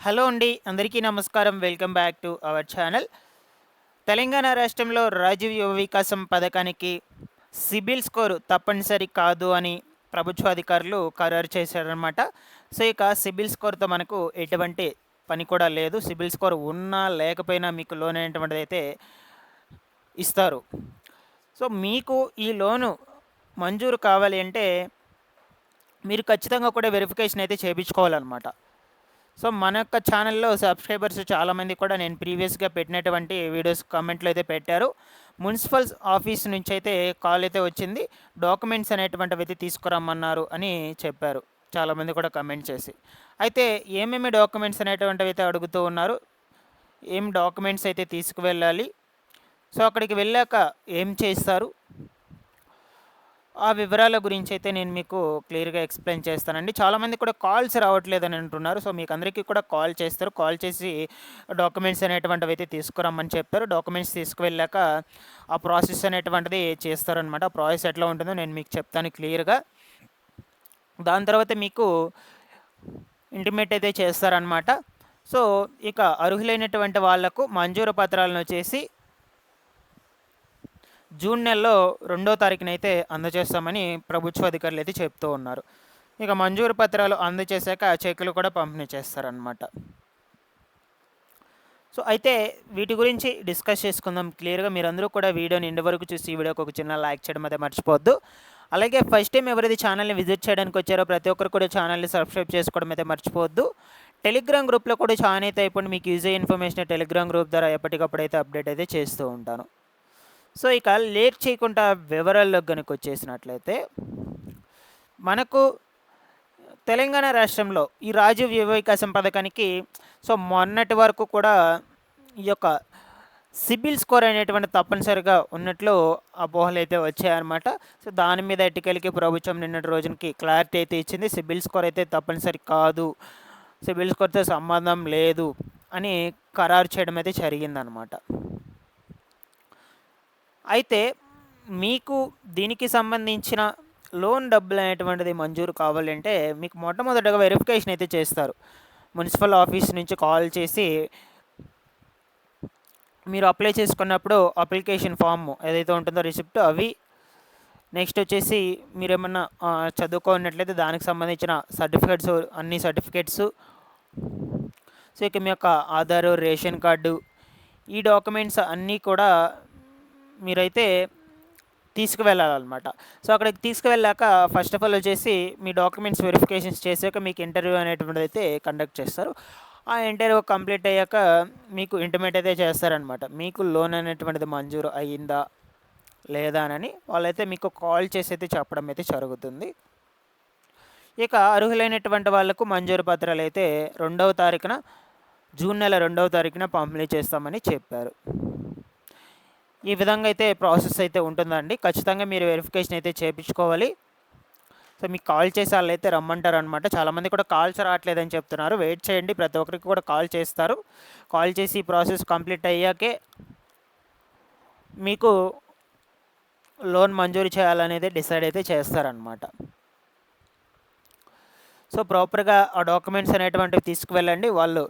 Hello అండి. అందరికీ నమస్కారం. Welcome back to our channel. Telangana రాష్ట్రంలో రాజీవ్ యువ వికాసం పథకానికి సిబిల్ స్కోర్ తప్పనిసరి కాదు అని ప్రభుత్వ అధికారులు ఖరారు చేశారనమాట. సో, ఇక సిబిల్ స్కోర్‌తో మనకు ఎటువంటి పని కూడా లేదు. సిబిల్ స్కోర్ ఉన్నా, లేకపోయినా మీకు లోన్ అనేటువంటిదైతే ఇస్తారు. సో, మీకు ఈ లోను మంజూరు కావాలి అంటే, మీరు ఖచ్చితంగా కూడా వెరిఫికేషన్ అయితే చేపించుకోవాలనమాట. సో, మన యొక్క ఛానల్‌లో సబ్స్క్రైబర్స్ చాలామంది కూడా నేను ప్రీవియస్‌గా పెట్టినటువంటి వీడియోస్ కామెంట్‌లో అయితే పెట్టారు. మున్సిపల్ ఆఫీస్ నుంచి అయితే కాల్ అయితే వచ్చింది. డాక్యుమెంట్స్ అనేటువంటివి అయితే తీసుకురమ్మన్నారు అని చెప్పారు. చాలామంది కూడా కామెంట్ చేసి. అయితే ఏమేమి డాక్యుమెంట్స్ అనేటువంటివి అయితే అడుగుతూ ఉన్నారు. ఏం డాక్యుమెంట్స్ అయితే తీసుకువెళ్ళాలి. సో, అక్కడికి వెళ్ళాక ఏం చేస్తారు? ఆ వివరాల గురించి అయితే నేను మీకు క్లియర్‌గా ఎక్స్‌ప్లెయిన్ చేస్తానండి. చాలామంది కూడా కాల్స్ రావట్లేదని అంటున్నారు. సో, మీకు అందరికీ కూడా కాల్ చేస్తారు. కాల్ చేసి డాక్యుమెంట్స్ అనేటువంటివి అయితే తీసుకురమ్మని చెప్తారు. డాక్యుమెంట్స్ తీసుకువెళ్ళాక ఆ ప్రాసెస్ అనేటువంటిది చేస్తారనమాట. ఆ ప్రాసెస్ ఎట్లా ఉంటుందో నేను మీకు చెప్తాను క్లియర్‌గా. దాని తర్వాత మీకు ఇంటిమేట్ అయితే చేస్తారనమాట. సో, ఇక అర్హులైనటువంటి వాళ్లకు మంజూరు పత్రాలను వచ్చేసి జూన్ నెలలో 2వ తారీఖునైతే అందజేస్తామని ప్రభుత్వ అధికారులు అయితే చెప్తూ ఉన్నారు. ఇక మంజూరు పత్రాలు అందజేశాక చెక్కులు కూడా పంపిణీ చేస్తారనమాట. సో, అయితే వీటి గురించి డిస్కస్ చేసుకుందాం క్లియర్‌గా. మీరందరూ కూడా వీడియోని ఎండ్ వరకు చూసి ఈ వీడియోకి ఒక చిన్న లైక్ చేయడం అయితే మర్చిపోవద్దు. అలాగే ఫస్ట్ టైం ఎవరైతే ఛానల్‌ని విజిట్ చేయడానికి వచ్చారో ప్రతి ఒక్కరు కూడా ఛానల్‌ని సబ్స్క్రైబ్ చేసుకోవడం అయితే మర్చిపోవద్దు. టెలిగ్రామ్ గ్రూప్‌లో కూడా జాయిన్ అయితే అయిపోండి. మీకు యూజ్ అయ్యే ఇన్ఫర్మేషన్ టెలిగ్రామ్ గ్రూప్ ద్వారా ఎప్పటికప్పుడు అయితే అప్డేట్ అయితే చేస్తూ ఉంటాను. సో, ఇక లేట్ చేయకుండా వివరాల్లోకి గనుక వచ్చేసినట్లయితే, మనకు తెలంగాణ రాష్ట్రంలో ఈ రాజీవ్ యువ వికాసం పథకానికి మొన్నటి వరకు కూడా ఈ యొక్క సిబిల్ స్కోర్ అనేటువంటి తప్పనిసరిగా ఉన్నట్లు అపోహలైతే వచ్చాయన్నమాట. సో, దాని మీద ఎట్టుకెళ్ళి ప్రభుత్వం నిన్నటి రోజునకి క్లారిటీ అయితే ఇచ్చింది. సిబిల్ స్కోర్ అయితే తప్పనిసరి కాదు, సిబిల్ స్కోర్‌తో సంబంధం లేదు అని ఖరారు చేయడం అయితే జరిగిందనమాట. అయితే మీకు దీనికి సంబంధించిన లోన్ డబ్బులు అనేటువంటిది మంజూరు కావాలంటే మీకు మొట్టమొదటగా వెరిఫికేషన్ అయితే చేస్తారు. మున్సిపల్ ఆఫీస్ నుంచి కాల్ చేసి మీరు అప్లై చేసుకున్నప్పుడు అప్లికేషన్ ఫామ్ ఏదైతే ఉంటుందో రిసిప్ట్ అవి, నెక్స్ట్ వచ్చేసి మీరేమన్నా చదువుకున్నట్లయితే దానికి సంబంధించిన సర్టిఫికేట్స్, అన్ని సర్టిఫికేట్స్, సో ఇక మీ యొక్క ఆధారు, రేషన్ కార్డు, ఈ డాక్యుమెంట్స్ అన్నీ కూడా మీరైతే తీసుకువెళ్ళాలన్నమాట. సో, అక్కడికి తీసుకువెళ్ళాక ఫస్ట్ ఆఫ్ ఆల్ వచ్చేసి మీ డాక్యుమెంట్స్ వెరిఫికేషన్స్ చేసాక మీకు ఇంటర్వ్యూ అనేటువంటిది అయితే కండక్ట్ చేస్తారు. ఆ ఇంటర్వ్యూ కంప్లీట్ అయ్యాక మీకు ఇంటిమేట్ అయితే చేస్తారనమాట. మీకు లోన్ అనేటువంటిది మంజూరు అయ్యిందా లేదా అని వాళ్ళైతే మీకు కాల్ చేసి అయితే చెప్పడం అయితే జరుగుతుంది. ఇక అర్హులైనటువంటి వాళ్లకు మంజూరు పత్రాలు అయితే 2వ తారీఖున, జూన్ నెల 2వ తారీఖున పంపిణీ చేస్తామని చెప్పారు. ఈ విధంగా అయితే ప్రాసెస్ అయితే ఉంటుందండి. ఖచ్చితంగా మీరు వెరిఫికేషన్ అయితే చేయించుకోవాలి. సో, మీకు కాల్ చేసి వాళ్ళైతే రమ్మంటారనమాట. చాలామంది కూడా కాల్స్ రావట్లేదని చెప్తున్నారు. వెయిట్ చేయండి, ప్రతి ఒక్కరికి కూడా కాల్ చేస్తారు. కాల్ చేసి ఈ ప్రాసెస్ కంప్లీట్ అయ్యాకే మీకు లోన్ మంజూరు చేయాలనేది డిసైడ్ అయితే చేస్తారనమాట. సో, ప్రాపర్‌గా ఆ డాక్యుమెంట్స్ అనేటువంటివి తీసుకువెళ్ళండి. వాళ్ళు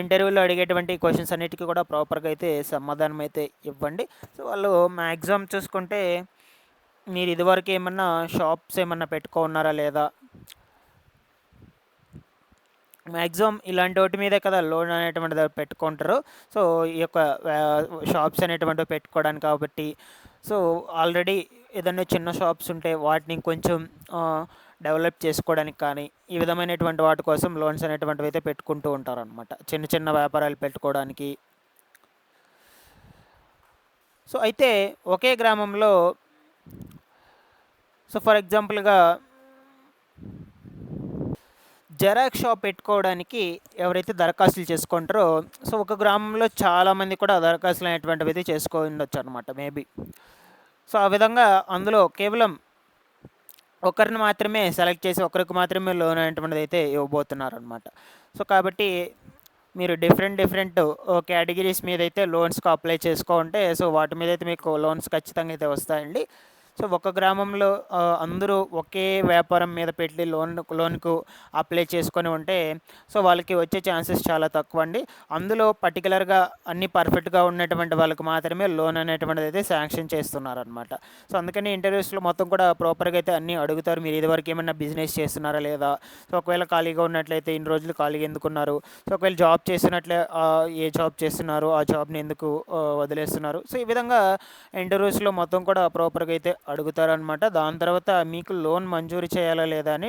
ఇంటర్వ్యూలో అడిగేటువంటి క్వశ్చన్స్ అన్నిటికీ కూడా ప్రాపర్‌గా అయితే సమాధానం అయితే ఇవ్వండి. సో, వాళ్ళు మ్యాక్సిమం చూసుకుంటే మీరు ఇదివరకు ఏమన్నా షాప్స్ ఏమన్నా పెట్టుకున్నారా లేదా? మ్యాక్సిమం ఇలాంటి వాటి మీదే కదా లోన్ అనేటువంటిది పెట్టుకుంటారు. సో, ఈ యొక్క షాప్స్ అనేటువంటివి పెట్టుకోవడానికి కాబట్టి, సో ఆల్రెడీ ఏదన్నా చిన్న షాప్స్ ఉంటే వాటిని కొంచెం డెవలప్ చేసుకోవడానికి కానీ, ఈ విధమైనటువంటి వాటి కోసం లోన్స్ అనేటువంటివి అయితే పెట్టుకుంటూ ఉంటారనమాట. చిన్న చిన్న వ్యాపారాలు పెట్టుకోవడానికి. సో, అయితే ఒకే గ్రామంలో ఫర్ ఎగ్జాంపుల్‌గా జెరాక్స్ షాప్ పెట్టుకోవడానికి ఎవరైతే దరఖాస్తులు చేసుకుంటారో, సో ఒక గ్రామంలో చాలామంది కూడా దరఖాస్తులు అనేటువంటివి అయితే చేసుకోవచ్చు అనమాట మేబీ. సో, ఆ విధంగా అందులో కేవలం ఒకరిని మాత్రమే సెలెక్ట్ చేసి ఒకరికి మాత్రమే లోన్ అనేటువంటిది అయితే ఇవ్వబోతున్నారనమాట. సో, కాబట్టి మీరు డిఫరెంట్ కేటగిరీస్ మీద అయితే లోన్స్‌కి అప్లై చేసుకుంటే, సో వాటి మీద అయితే మీకు లోన్స్ ఖచ్చితంగా అయితే వస్తాయండి. సో ఒక గ్రామంలో అందరూ ఒకే వ్యాపారం మీద పెట్టి లోన్‌కు అప్లై చేసుకొని ఉంటే, సో వాళ్ళకి వచ్చే ఛాన్సెస్ చాలా తక్కువండి. అందులో పర్టిక్యులర్‌గా అన్నీ పర్ఫెక్ట్‌గా ఉన్నటువంటి వాళ్ళకి మాత్రమే లోన్ అనేటువంటిదైతే శాంక్షన్ చేస్తున్నారనమాట. సో అందుకని ఇంటర్వ్యూస్‌లో మొత్తం కూడా ప్రాపర్‌గా అయితే అన్నీ అడుగుతారు. మీరు ఇదివరకు ఏమన్నా బిజినెస్ చేస్తున్నారా లేదా? సో ఒకవేళ ఖాళీగా ఉన్నట్లయితే ఇన్ని రోజులు ఖాళీగా ఎందుకున్నారు? సో ఒకవేళ జాబ్ చేస్తున్నట్లే ఏ జాబ్ చేస్తున్నారు? ఆ జాబ్‌ని ఎందుకు వదిలేస్తున్నారు? సో ఈ విధంగా ఇంటర్వ్యూస్‌లో మొత్తం కూడా ప్రాపర్‌గా అయితే అడుగుతారనమాట. దాని తర్వాత మీకు లోన్ మంజూరు చేయాలా లేదా అని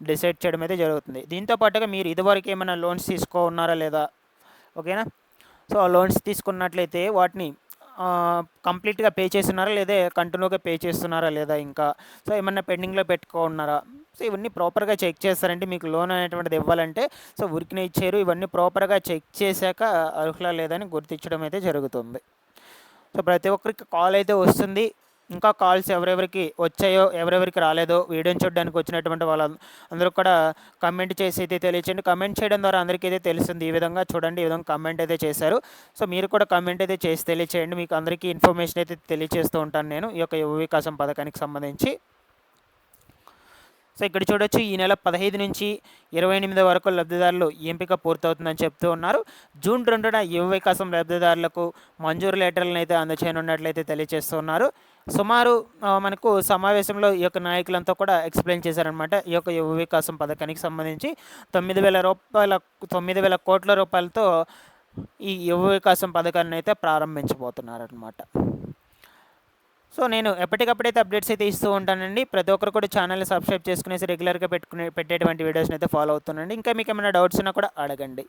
డిసైడ్ చేయడం అయితే జరుగుతుంది. దీంతో పాటుగా మీరు ఇదివరకు ఏమైనా లోన్స్ ఉన్నారా లేదా? ఓకేనా? సో ఆ లోన్స్ తీసుకున్నట్లయితే వాటిని కంప్లీట్‌గా పే చేసున్నారా? లేదా కంటిన్యూగా పే చేస్తున్నారా లేదా ఇంకా? సో ఏమన్నా పెండింగ్‌లో పెట్టుకున్నారా? సో ఇవన్నీ ప్రాపర్‌గా చెక్ చేస్తారండి. మీకు లోన్ అనేటువంటిది ఇవ్వాలంటే సో ఊరికనే ఇచ్చేయరు. ఇవన్నీ ప్రాపర్‌గా చెక్ చేశాక అర్హులా లేదని గుర్తించడం అయితే జరుగుతుంది. సో ప్రతి ఒక్కరికి కాల్ అయితే వస్తుంది. ఇంకా కాల్స్ ఎవరెవరికి వచ్చాయో, ఎవరెవరికి రాలేదో వీడియోని చూడడానికి వచ్చినటువంటి అందరూ కూడా కమెంట్ చేసి అయితే తెలియచేయండి. కమెంట్ చేయడం ద్వారా అందరికీ అయితే తెలుస్తుంది. ఈ విధంగా చూడండి, ఈ విధంగా కమెంట్ అయితే చేశారు. సో మీరు కూడా కమెంట్ అయితే చేసి తెలియచేయండి. మీకు అందరికీ ఇన్ఫర్మేషన్ అయితే తెలియజేస్తూ ఉంటాను నేను ఈ యొక్క యువ వికాసం పథకానికి సంబంధించి. సో ఇక్కడ చూడొచ్చు ఈ నెల 15 నుంచి 28 వరకు లబ్ధిదారులు ఎంపిక పూర్తవుతుందని చెప్తూ ఉన్నారు. జూన్ 2న యువ వికాసం లబ్ధిదారులకు మంజూరు లెటర్లను అయితే అందచేయనున్నట్లయితే తెలియజేస్తూ ఉన్నారు. సుమారు మనకు సమావేశంలో ఈ యొక్క నాయకులంతా కూడా ఎక్స్ప్లెయిన్ చేశారనమాట. ఈ యొక్క యువ వికాసం పథకానికి సంబంధించి 9,000 కోట్ల రూపాయలతో ఈ యువ వికాసం పథకాన్ని అయితే ప్రారంభించబోతున్నారనమాట. సో నేను ఎప్పటికప్పుడైతే అప్డేట్స్ అయితే ఇస్తూ ఉంటానండి. ప్రతి ఒక్కరు కూడా ఛానల్ని సబ్స్క్రైబ్ చేసుకునేసి రెగ్యులర్గా పెట్టేటువంటి వీడియోస్ని అయితే ఫాలో అవుతుండండి. ఇంకా మీకు ఏమైనా డౌట్స్ ఉన్నా కూడా అడగండి.